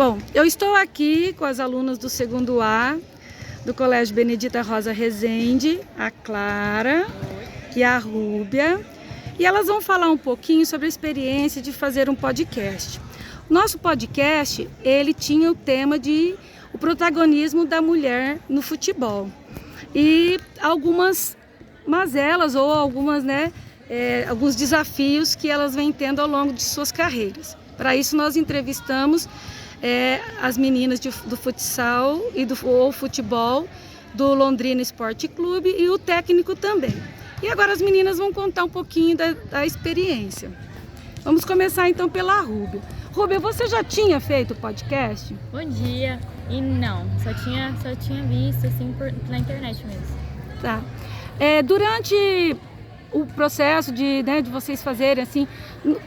Bom, eu estou aqui com as alunas do segundo A do Colégio Benedita Rosa Rezende, a Clara e a Rúbia, e elas vão falar um pouquinho sobre a experiência de fazer um podcast. Nosso podcast, ele tinha o tema de o protagonismo da mulher no futebol e algumas mazelas ou algumas, alguns desafios que elas vêm tendo ao longo de suas carreiras. Para isso nós entrevistamos as meninas do futsal e do futebol do Londrina Esporte Clube e o técnico também. E agora as meninas vão contar um pouquinho da experiência. Vamos começar então pela Rúbia. Rúbia, você já tinha feito podcast? Bom dia. E não, só tinha visto assim na internet mesmo. Tá. Durante o processo de vocês fazerem assim,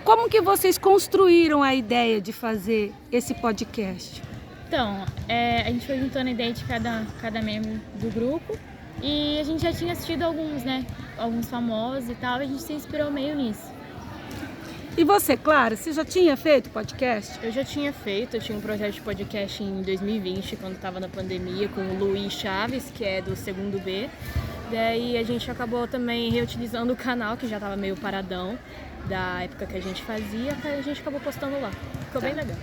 como que vocês construíram a ideia de fazer esse podcast? Então, a gente foi juntando a ideia de cada membro do grupo e a gente já tinha assistido alguns famosos e tal, e a gente se inspirou meio nisso. E você, Clara, você já tinha feito podcast? Eu já tinha feito, eu tinha um projeto de podcast em 2020, quando estava na pandemia, com o Luiz Chaves, que é do segundo B. Daí a gente acabou também reutilizando o canal, que já estava meio paradão, da época que a gente fazia, a gente acabou postando lá. Ficou bem legal.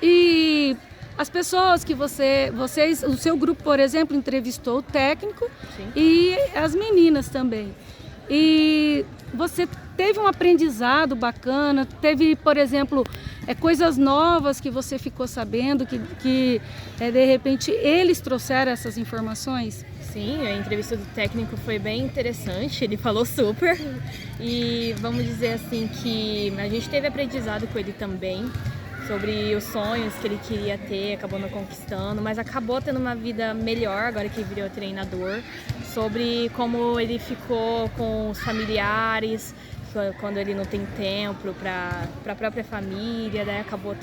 E as pessoas que vocês, o seu grupo, por exemplo, entrevistou o técnico. Sim. E as meninas também. E você teve um aprendizado bacana, teve, por exemplo, coisas novas que você ficou sabendo, que de repente eles trouxeram essas informações? Sim, a entrevista do técnico foi bem interessante, ele falou super e vamos dizer assim que a gente teve aprendizado com ele também sobre os sonhos que ele queria ter, acabou não conquistando, mas acabou tendo uma vida melhor agora que virou treinador, sobre como ele ficou com os familiares, quando ele não tem tempo para a própria família, daí acabou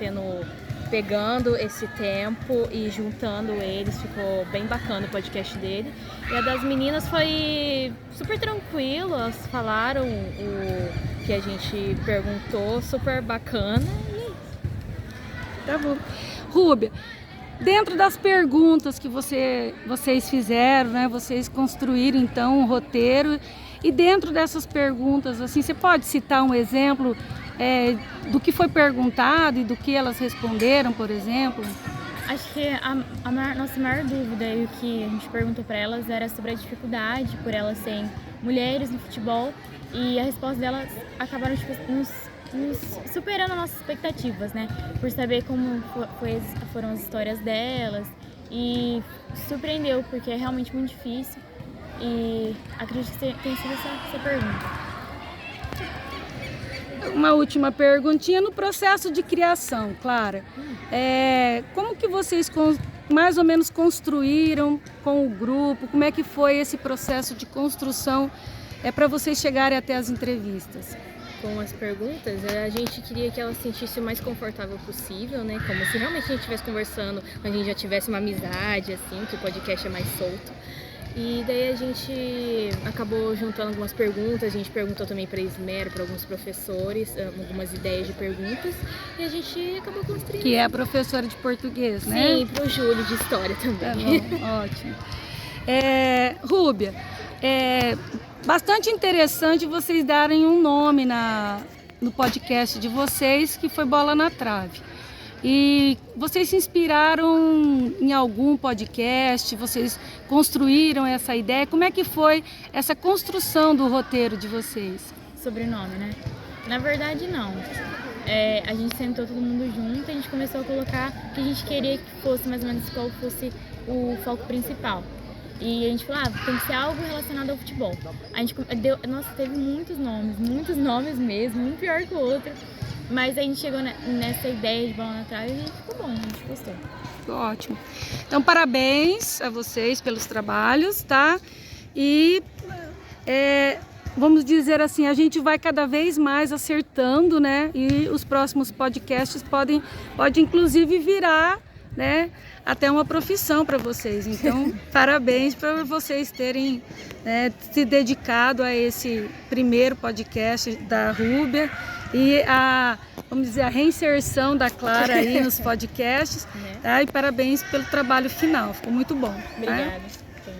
pegando esse tempo e juntando eles, ficou bem bacana o podcast dele. E a das meninas foi super tranquilo, elas falaram o que a gente perguntou, super bacana. Tá bom. Rúbia, dentro das perguntas que vocês fizeram, vocês construíram então um roteiro, e dentro dessas perguntas, assim, você pode citar um exemplo do que foi perguntado e do que elas responderam, por exemplo? Acho que nossa maior dúvida e o que a gente perguntou para elas era sobre a dificuldade por elas serem mulheres no futebol, e a resposta delas acabaram nos superando as nossas expectativas, por saber como foram as histórias delas, e surpreendeu porque é realmente muito difícil, e acredito que tenha sido essa pergunta. Uma última perguntinha. No processo de criação, Clara, como que vocês mais ou menos construíram com o grupo? Como é que foi esse processo de construção para vocês chegarem até as entrevistas? Com as perguntas, a gente queria que ela se sentisse o mais confortável possível, como se realmente a gente estivesse conversando, a gente já tivesse uma amizade, assim, que o podcast é mais solto. E daí a gente acabou juntando algumas perguntas, a gente perguntou também para a Esmero, para alguns professores, algumas ideias de perguntas, e a gente acabou construindo. Que é a professora de português, né? Sim, para o Júlio de história também. Tá bom, ótimo. Rúbia, bastante interessante vocês darem um nome no podcast de vocês, que foi Bola na Trave. E vocês se inspiraram em algum podcast? Vocês construíram essa ideia? Como é que foi essa construção do roteiro de vocês? Sobrenome, Na verdade, não. A gente sentou todo mundo junto e a gente começou a colocar o que a gente queria que fosse, mais ou menos qual fosse o foco principal. E a gente falou, tem que ser algo relacionado ao futebol. A gente teve muitos nomes mesmo, um pior que o outro. Mas a gente chegou nessa ideia de Bola na Trave e ficou bom, a gente gostou. Ótimo. Então, parabéns a vocês pelos trabalhos, tá? E vamos dizer assim, a gente vai cada vez mais acertando, E os próximos podcasts pode inclusive virar, até uma profissão para vocês. Então, parabéns por vocês terem se dedicado a esse primeiro podcast da Rúbia e vamos dizer, a reinserção da Clara aí nos podcasts, tá? E parabéns pelo trabalho final, ficou muito bom. Obrigada. Tá?